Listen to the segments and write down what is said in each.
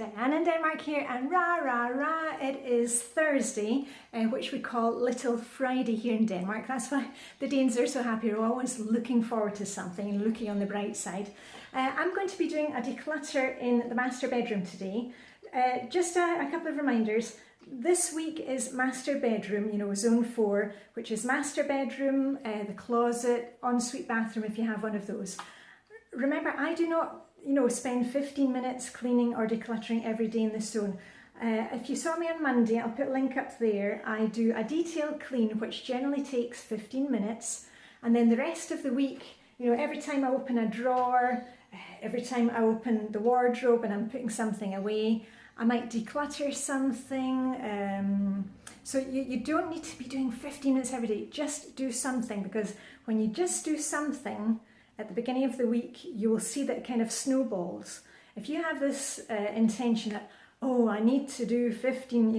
Diane in Denmark here, and rah rah rah, it is Thursday, which we call Little Friday here in Denmark. That's why the Danes are so happy. We're always looking forward to something and looking on the bright side. I'm going to be doing a declutter in the master bedroom today. Just a couple of reminders. This week is master bedroom, zone 4, which is master bedroom, the closet, ensuite bathroom if you have one of those. Remember, I do not spend 15 minutes cleaning or decluttering every day in this zone. If you saw me on Monday, I'll put a link up there. I do a detailed clean, which generally takes 15 minutes. And then the rest of the week, every time I open a drawer, every time I open the wardrobe and I'm putting something away, I might declutter something. So you don't need to be doing 15 minutes every day. Just do something, because when you just do something, at the beginning of the week, you will see that it kind of snowballs. If you have this intention that, oh, I need to do 15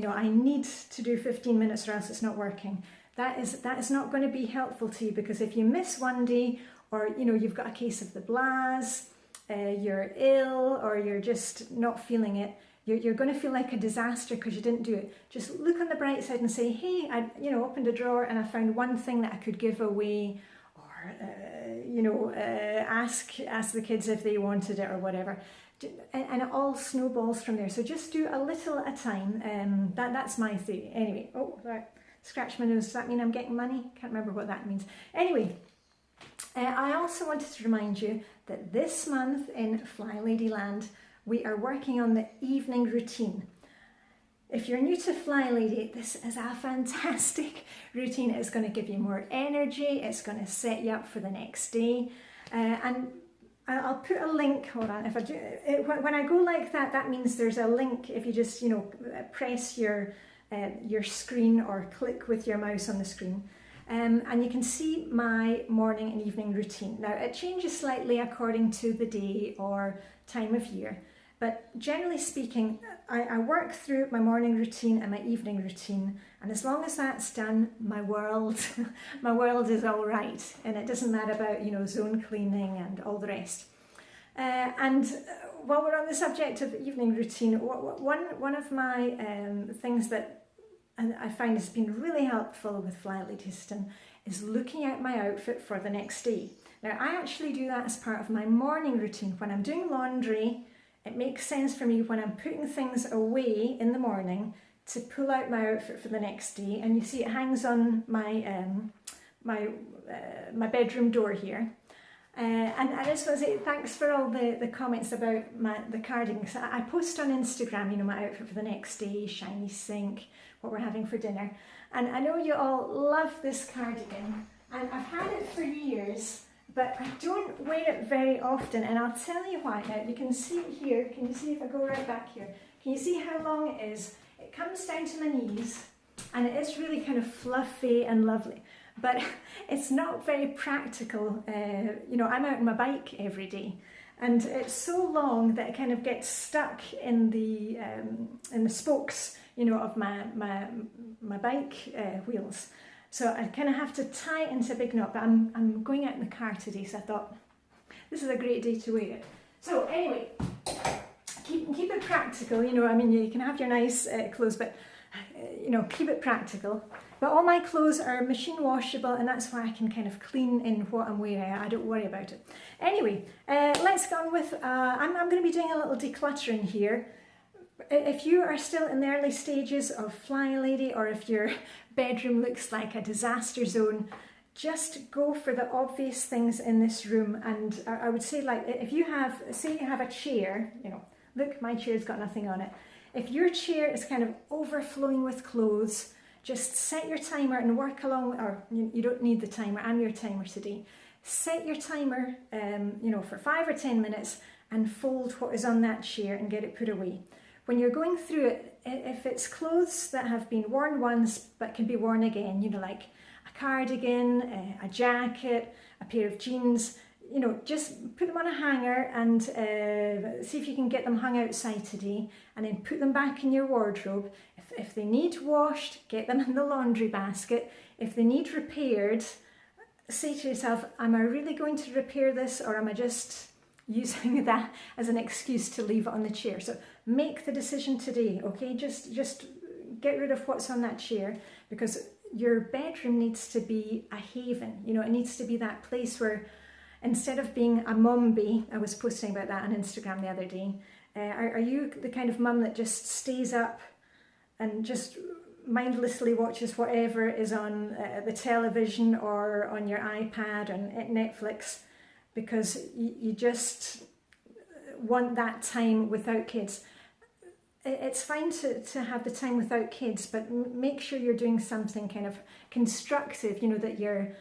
minutes or else it's not working, that is not going to be helpful to you, because if you miss one day, or you've got a case of the blahs, you're ill, or you're just not feeling it, you're going to feel like a disaster because you didn't do it. Just look on the bright side and say, hey, I opened a drawer and I found one thing that I could give away, or ask the kids if they wanted it or whatever, and it all snowballs from there. So just do a little at a time. That's my theory. Anyway, scratch my nose. Does that mean I'm getting money? Can't remember what that means. Anyway, I also wanted to remind you that this month in Flylady Land, we are working on the evening routine. If you're new to Flylady, this is a fantastic routine. It's going to give you more energy. It's going to set you up for the next day. And I'll put a link, hold on, if I do, when I go like that, that means there's a link. If you just, press your screen or click with your mouse on the screen. And you can see my morning and evening routine. Now, it changes slightly according to the day or time of year. But generally speaking, I work through my morning routine and my evening routine, and as long as that's done, my world is all right, and it doesn't matter about zone cleaning and all the rest. And while we're on the subject of evening routine, one of my things that I find has been really helpful with Flylady Zone is looking at my outfit for the next day. Now, I actually do that as part of my morning routine. When I'm doing laundry, it makes sense for me when I'm putting things away in the morning to pull out my outfit for the next day. And you see it hangs on my my bedroom door here. And I just want to say thanks for all the comments about the cardigan. So I post on Instagram, my outfit for the next day, shiny sink, what we're having for dinner. And I know you all love this cardigan, and I've had it for years, but I don't wear it very often, and I'll tell you why. Now, you can see here, can you see if I go right back here? Can you see how long it is? It comes down to my knees, and it is really kind of fluffy and lovely, but it's not very practical. I'm out on my bike every day, and it's so long that it kind of gets stuck in the spokes, of my bike wheels. So I kind of have to tie it into a big knot, but I'm going out in the car today, so I thought this is a great day to wear it. So anyway, keep it practical, you can have your nice clothes, but keep it practical. But all my clothes are machine washable, and that's why I can kind of clean in what I'm wearing. I don't worry about it. Anyway, let's go on with, I'm going to be doing a little decluttering here. If you are still in the early stages of Flylady, or if your bedroom looks like a disaster zone, just go for the obvious things in this room. And I would say, like, if you have, say you have a chair, look, my chair's got nothing on it. If your chair is kind of overflowing with clothes, just set your timer and work along, or you don't need the timer, I'm your timer today. Set your timer, for 5 or 10 minutes and fold what is on that chair and get it put away. When you're going through it, if it's clothes that have been worn once but can be worn again, like a cardigan, a jacket, a pair of jeans, just put them on a hanger and see if you can get them hung outside today, and then put them back in your wardrobe. If they need washed, get them in the laundry basket. If they need repaired, say to yourself, am I really going to repair this, or am I just using that as an excuse to leave it on the chair. So make the decision today, okay? Just get rid of what's on that chair, because your bedroom needs to be a haven. You know, it needs to be that place where, instead of being a mum-bee, I was posting about that on Instagram the other day, are you the kind of mum that just stays up and just mindlessly watches whatever is on the television or on your iPad or Netflix, because you just want that time without kids? It's fine to have the time without kids, but make sure you're doing something kind of constructive, you know, that you're,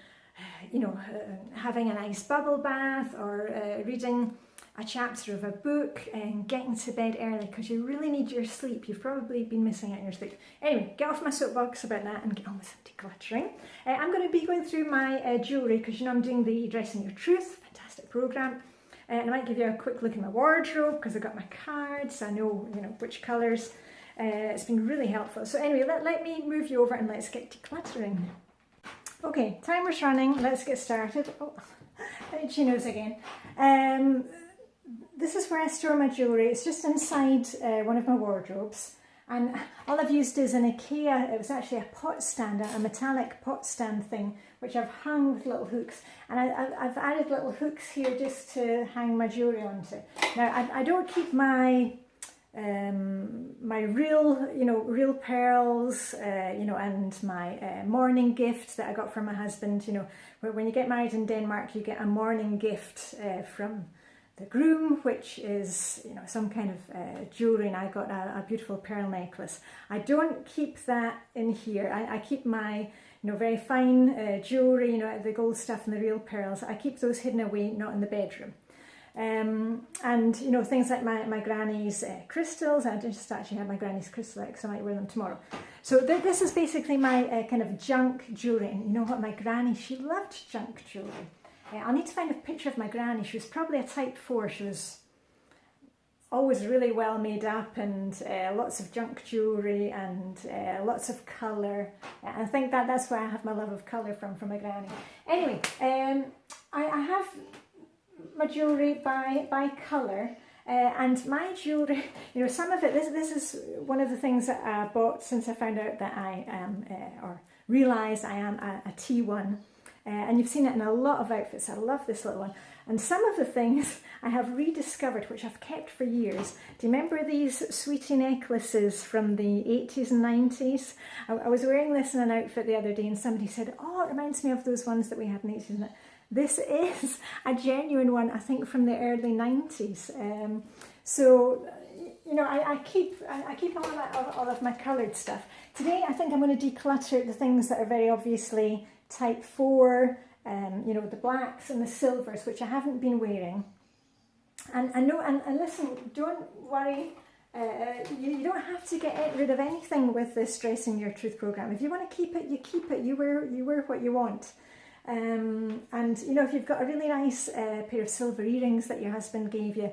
having a nice bubble bath, or reading a chapter of a book and getting to bed early, because you really need your sleep. You've probably been missing out on your sleep. Anyway, get off my soapbox about that and get on with decluttering. I'm going to be going through my jewellery, because you know I'm doing the Dressing Your Truth, fantastic programme. And I might give you a quick look at my wardrobe, because I've got my cards, I know, which colours. It's been really helpful. So anyway, let me move you over and let's get decluttering. Okay, timer's running, let's get started. Oh, itchy nose again. This is where I store my jewellery. It's just inside one of my wardrobes. And all I've used is an IKEA, it was actually a pot stand, a metallic pot stand thing, which I've hung with little hooks. And I've added little hooks here just to hang my jewellery onto. Now, I don't keep my my real pearls, and my morning gift that I got from my husband. When you get married in Denmark, you get a morning gift from the groom, which is some kind of jewellery, and I got a beautiful pearl necklace. I don't keep that in here. I keep my very fine jewellery, the gold stuff and the real pearls. I keep those hidden away, not in the bedroom. And things like my granny's crystals. I just actually had my granny's crystal out, so I might wear them tomorrow. So this is basically my kind of junk jewellery. And you know what, my granny, she loved junk jewellery. I'll need to find a picture of my granny. She was probably a type 4. She was always really well made up, and lots of junk jewellery, and lots of colour. I think that's where I have my love of colour from my granny. Anyway, I have my jewellery by colour, and my jewellery, some of it, this is one of the things that I bought since I found out that I am, or realised I am a T1. And you've seen it in a lot of outfits. I love this little one. And some of the things I have rediscovered, which I've kept for years. Do you remember these sweetie necklaces from the 80s and 90s? I was wearing this in an outfit the other day, and somebody said, oh, it reminds me of those ones that we had in the 80s. This is a genuine one, I think, from the early 90s. I keep all of my coloured stuff. Today, I think I'm going to declutter the things that are very obviously type 4, the blacks and the silvers, which I haven't been wearing. And listen, don't worry, you don't have to get rid of anything with this Dressing Your Truth programme. If you want to keep it, you keep it. You wear what you want. If you've got a really nice pair of silver earrings that your husband gave you,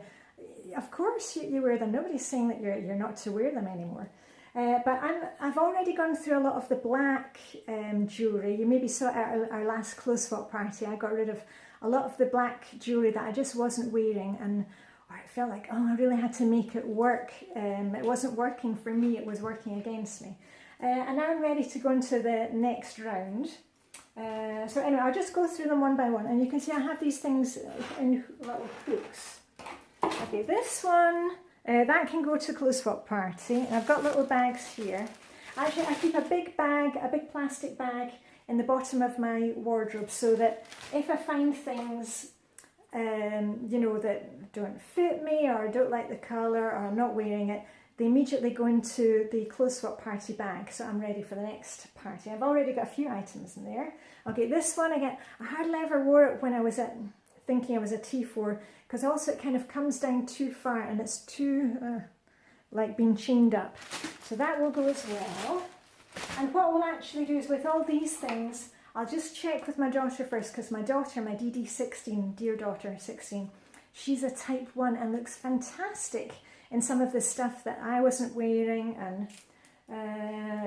of course you wear them. Nobody's saying that you're not to wear them anymore. But I've already gone through a lot of the black jewellery. You maybe saw at our last clothes swap party, I got rid of a lot of the black jewellery that I just wasn't wearing, and it felt like, I really had to make it work. It wasn't working for me, it was working against me. And now I'm ready to go into the next round. So anyway, I'll just go through them one by one, and you can see I have these things in little hooks. Okay, this one, that can go to clothes swap party, and I've got little bags here. Actually, I keep a big plastic bag in the bottom of my wardrobe, so that if I find things, that don't fit me, or I don't like the colour, or I'm not wearing it, they immediately go into the clothes swap party bag, so I'm ready for the next party. I've already got a few items in there. Okay, this one again, I hardly ever wore it when I was thinking I was a T4, because also it kind of comes down too far, and it's too like being chained up. So that will go as well. And what we'll actually do is, with all these things, I'll just check with my daughter first, because my daughter, my DD16, dear daughter 16, she's a type 1 and looks fantastic in some of the stuff that I wasn't wearing, and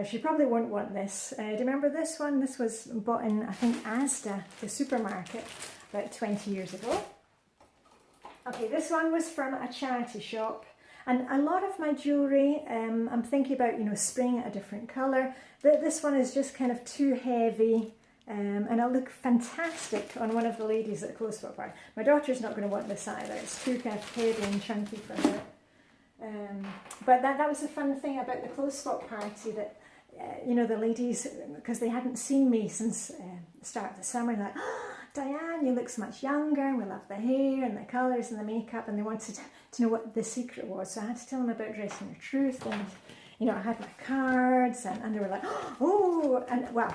she probably won't want this. Do you remember this one? This was bought in, I think, Asda, the supermarket, about 20 years ago. Okay, this one was from a charity shop, and a lot of my jewellery, I'm thinking about, you know, spraying it a different colour. This one is just kind of too heavy, and it'll look fantastic on one of the ladies at the clothes swap party. My daughter's not going to want this either, it's too kind of heavy and chunky for her. But that was the fun thing about the clothes swap party, that you know, the ladies, because they hadn't seen me since the start of the summer, like, oh, Diane, you look so much younger, and we love the hair and the colours and the makeup, and they wanted to know what the secret was. So I had to tell them about Dressing Your Truth, and you know, I had my cards, and they were like, oh, and well,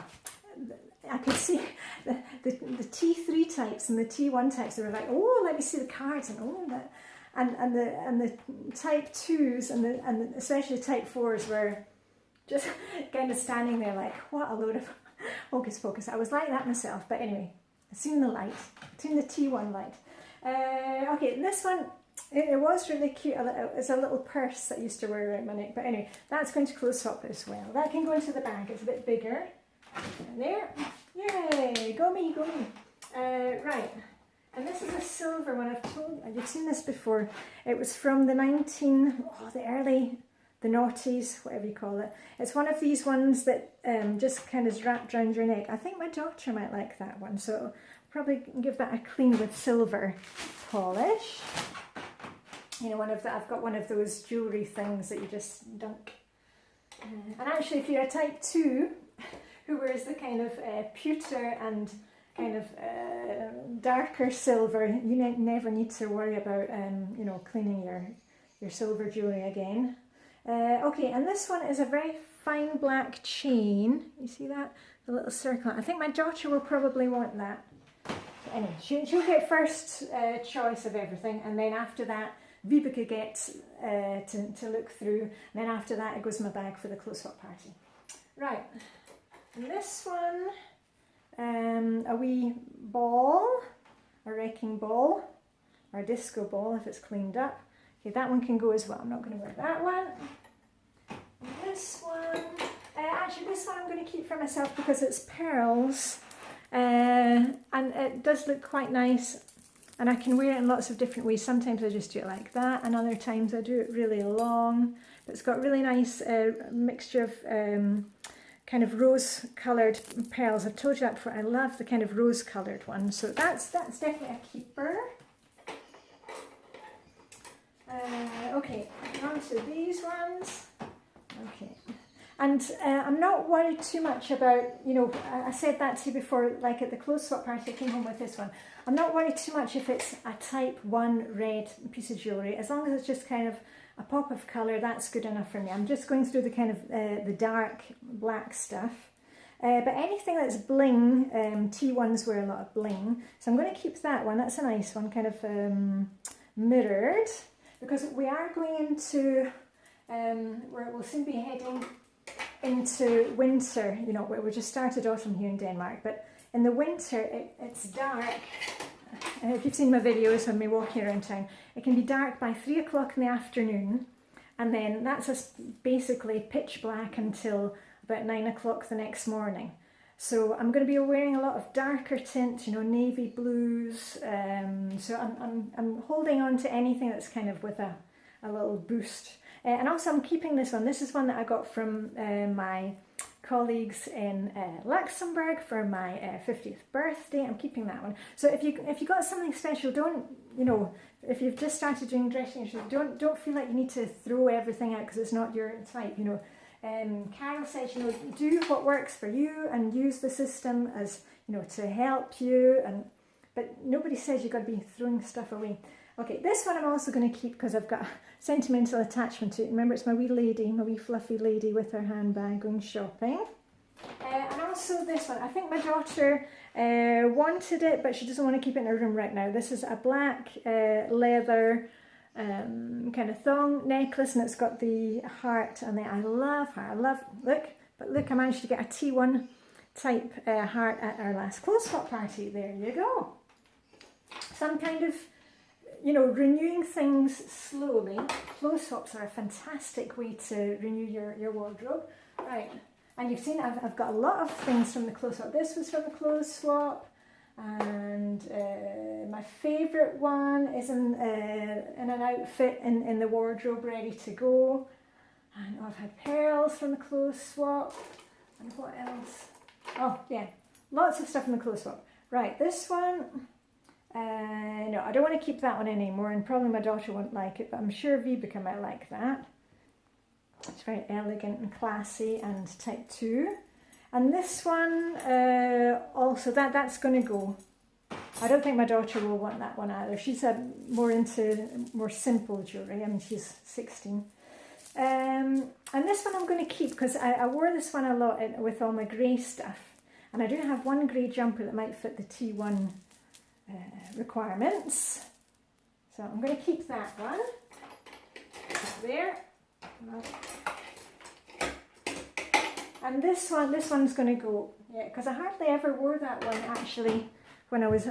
I could see the T3 types and the T1 types. They were like, oh, let me see the cards, and oh, that. And the type 2s and especially the type 4s were just kind of standing there like, what a load of hocus pocus. I was like that myself, but anyway, I've seen the light, I've seen the T1 light. Okay, this one, it was really cute. It's a little purse that I used to wear around my neck, but anyway, that's going to close swap as well. That can go into the bag, it's a bit bigger. And there, yay, go me, go me. Right. And this is a silver one. You've seen this before. It was from the the noughties, whatever you call it. It's one of these ones that just kind of wrapped around your neck. I think my daughter might like that one, so I'll probably give that a clean with silver polish. You know, I've got one of those jewellery things that you just dunk. And actually, if you're a type 2 who wears the kind of pewter and kind of darker silver, you never need to worry about you know, cleaning your silver jewellery again. Okay, and this one is a very fine black chain. You see that? The little circle. I think my daughter will probably want that. So anyway, she'll get first choice of everything, and then after that, Vibeke gets to look through, and then after that, it goes in my bag for the close swap party. Right, and this one, a wee ball, a wrecking ball, or a disco ball if it's cleaned up. Okay, that one can go as well. I'm not going to wear that one. And this one, actually this one I'm going to keep for myself because it's pearls, and it does look quite nice, and I can wear it in lots of different ways. Sometimes I just do it like that, and other times I do it really long. But it's got really nice mixture of kind of rose coloured pearls. I've told you that before. I love the kind of rose coloured one, so that's definitely a keeper. Okay, on to these ones. Okay, and I'm not worried too much about, you know, I said that to you before, like at the clothes swap party, I came home with this one. I'm not worried too much if it's a type 1 red piece of jewellery. As long as it's just kind of a pop of colour, that's good enough for me. I'm just going through the kind of the dark black stuff. But anything that's bling, T1s wear a lot of bling, so I'm going to keep that one. That's a nice one, kind of mirrored, because we are going into, we'll soon be heading into winter. You know, we just started autumn here in Denmark, but in the winter it's dark. If you've seen my videos of me walking around town, it can be dark by 3 o'clock in the afternoon, and then that's basically pitch black until about 9 o'clock the next morning. So I'm going to be wearing a lot of darker tints, you know, navy blues. So I'm holding on to anything that's kind of with a little boost. And also I'm keeping this one. This is one that I got from my colleagues in Luxembourg for my 50th birthday. I'm keeping that one. So if you got something special, don't, you know, if you've just started doing dressing, don't feel like you need to throw everything out because it's not your type, you know. Carol says, you know, do what works for you and use the system as, you know, to help you, but nobody says you've got to be throwing stuff away. Okay, this one I'm also going to keep because I've got a sentimental attachment to it. Remember, it's my wee lady, my wee fluffy lady with her handbag going shopping. And also this one, I think my daughter wanted it, but she doesn't want to keep it in her room right now. This is a black leather kind of thong necklace, and it's got the heart on it. I love her. Look, I managed to get a T1 type heart at our last clothes swap party. There you go. Some kind of, you know, renewing things slowly. Clothes swaps are a fantastic way to renew your wardrobe. Right, and you've seen I've got a lot of things from the clothes swap. This was from the clothes swap. And my favourite one is in an outfit in the wardrobe ready to go. And I've had pearls from the clothes swap. And what else? Oh yeah, lots of stuff in the clothes swap. Right, this one, no, I don't want to keep that one anymore, and probably my daughter won't like it, but I'm sure Vibeke might like that. It's very elegant and classy and type 2. And this one, also, that's going to go. I don't think my daughter will want that one either. She's more into more simple jewellery. I mean, she's 16. And this one I'm going to keep because I wore this one a lot with all my grey stuff. And I do have one grey jumper that might fit the T1 requirements. So I'm going to keep that one. There. And this one's going to go. Yeah, because I hardly ever wore that one actually when I was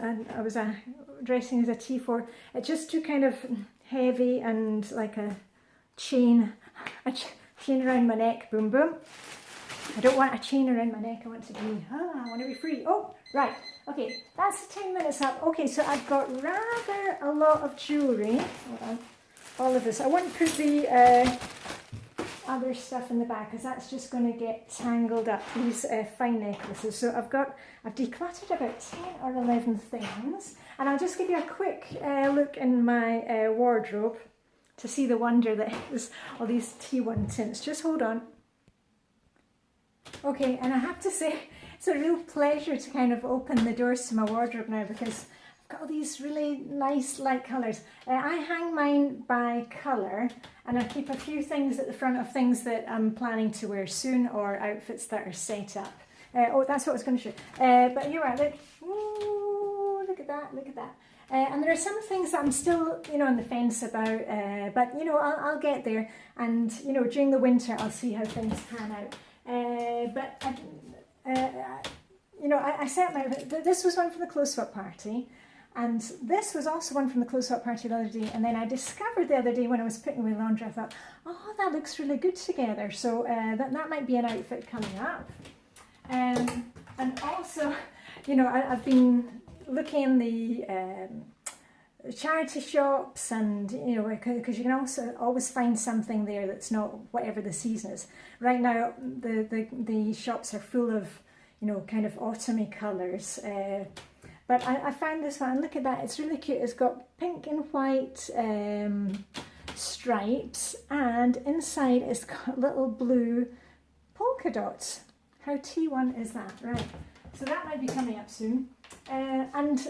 dressing as a T4. It's just too kind of heavy and like a chain around my neck. Boom, boom. I don't want a chain around my neck. I want to be free. Oh, right. Okay, that's 10 minutes up. Okay, so I've got rather a lot of jewellery. Hold on. All of this. I won't put the other stuff in the back because that's just going to get tangled up, these fine necklaces. So I've decluttered about 10 or 11 things, and I'll just give you a quick look in my wardrobe to see the wonder that is all these T1 tints. Just hold on. Okay, and I have to say it's a real pleasure to kind of open the doors to my wardrobe now because I've got all these really nice light colours. I hang mine by colour, and I keep a few things at the front of things that I'm planning to wear soon or outfits that are set up. Oh, that's what I was going to show. But you're right, look. Ooh, look at that, look at that. And there are some things that I'm still, on the fence about, but, I'll get there. And, during the winter, I'll see how things pan out. I set my, this was one from the clothes swap party. And this was also one from the clothes swap party the other day. And then I discovered the other day when I was putting away laundry, I thought, oh, that looks really good together. So that might be an outfit coming up. And also, I've been looking in the charity shops, and because you can also always find something there that's not whatever the season is. Right now, the shops are full of kind of autumny colours. But I found this one, and look at that, it's really cute. It's got pink and white stripes, and inside it's got little blue polka dots. How T1 is that? Right, so that might be coming up soon. And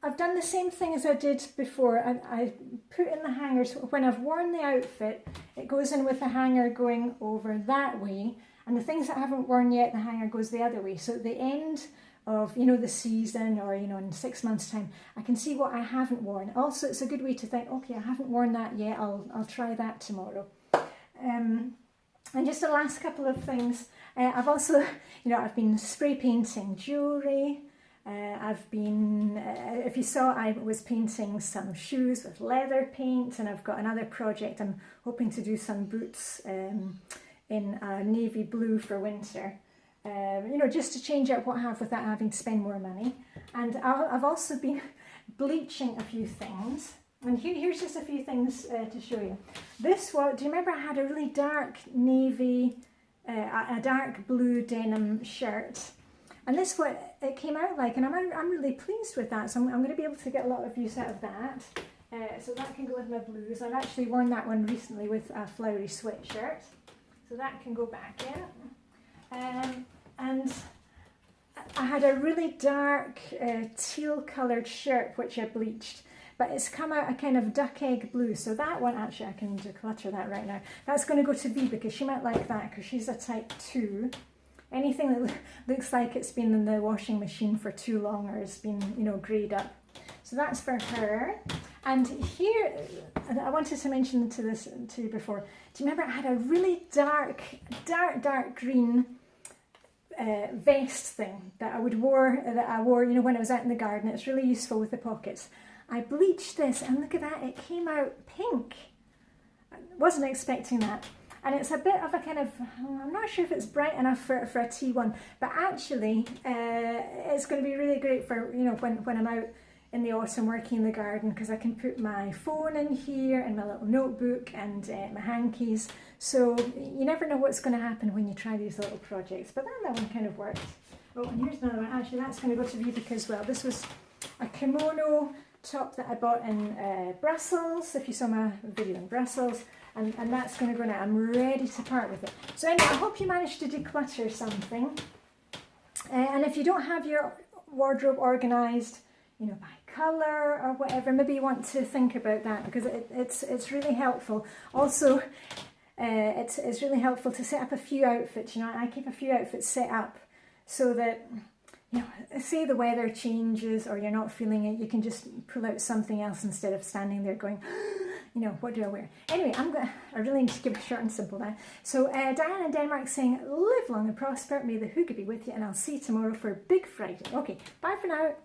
I've done the same thing as I did before. I put in the hangers, when I've worn the outfit, it goes in with the hanger going over that way, and the things that I haven't worn yet, the hanger goes the other way. So at the end of the season, or in 6 months time, I can see what I haven't worn. Also, it's a good way to think, okay, I haven't worn that yet, I'll try that tomorrow. And just the last couple of things, I've also I've been spray painting jewellery. I've been, if you saw, I was painting some shoes with leather paint, and I've got another project. I'm hoping to do some boots in navy blue for winter. Just to change up what I have without having to spend more money. And I've also been bleaching a few things. And here's just a few things to show you. This one, do you remember I had a really dark navy, a dark blue denim shirt? And this what it came out like, and I'm really pleased with that. So I'm going to be able to get a lot of use out of that. So that can go with my blues. I've actually worn that one recently with a flowery sweatshirt. So that can go back in. And I had a really dark teal coloured shirt which I bleached, but it's come out a kind of duck egg blue. So that one, actually I can declutter that right now. That's going to go to V because she might like that because she's a type 2. Anything that looks like it's been in the washing machine for too long or has been, greyed up. So that's for her. And here, I wanted to mention to you before. Do you remember I had a really dark green vest thing that I wore, when I was out in the garden. It's really useful with the pockets. I bleached this, and look at that, it came out pink. I wasn't expecting that. And it's a bit of a kind of, I'm not sure if it's bright enough for a T1, but actually it's going to be really great for, you know, when I'm out in the autumn working in the garden, because I can put my phone in here and my little notebook and my hankies. So you never know what's going to happen when you try these little projects. But that one kind of worked. Oh, and here's another one. Actually, that's going to go to Rebecca as well. This was a kimono top that I bought in Brussels, if you saw my video in Brussels. And that's going to go now. I'm ready to part with it. So anyway, I hope you managed to declutter something. And if you don't have your wardrobe organised, you know, by colour or whatever, maybe you want to think about that, because it's really helpful. Also, it's really helpful to set up a few outfits. You know, I keep a few outfits set up so that, you know, say the weather changes or you're not feeling it, you can just pull out something else instead of standing there going, you know, what do I wear? Anyway, I really need to keep it short and simple now. So Diane in Denmark saying, live long and prosper, may the hooga be with you, and I'll see you tomorrow for Big Friday. Okay, bye for now.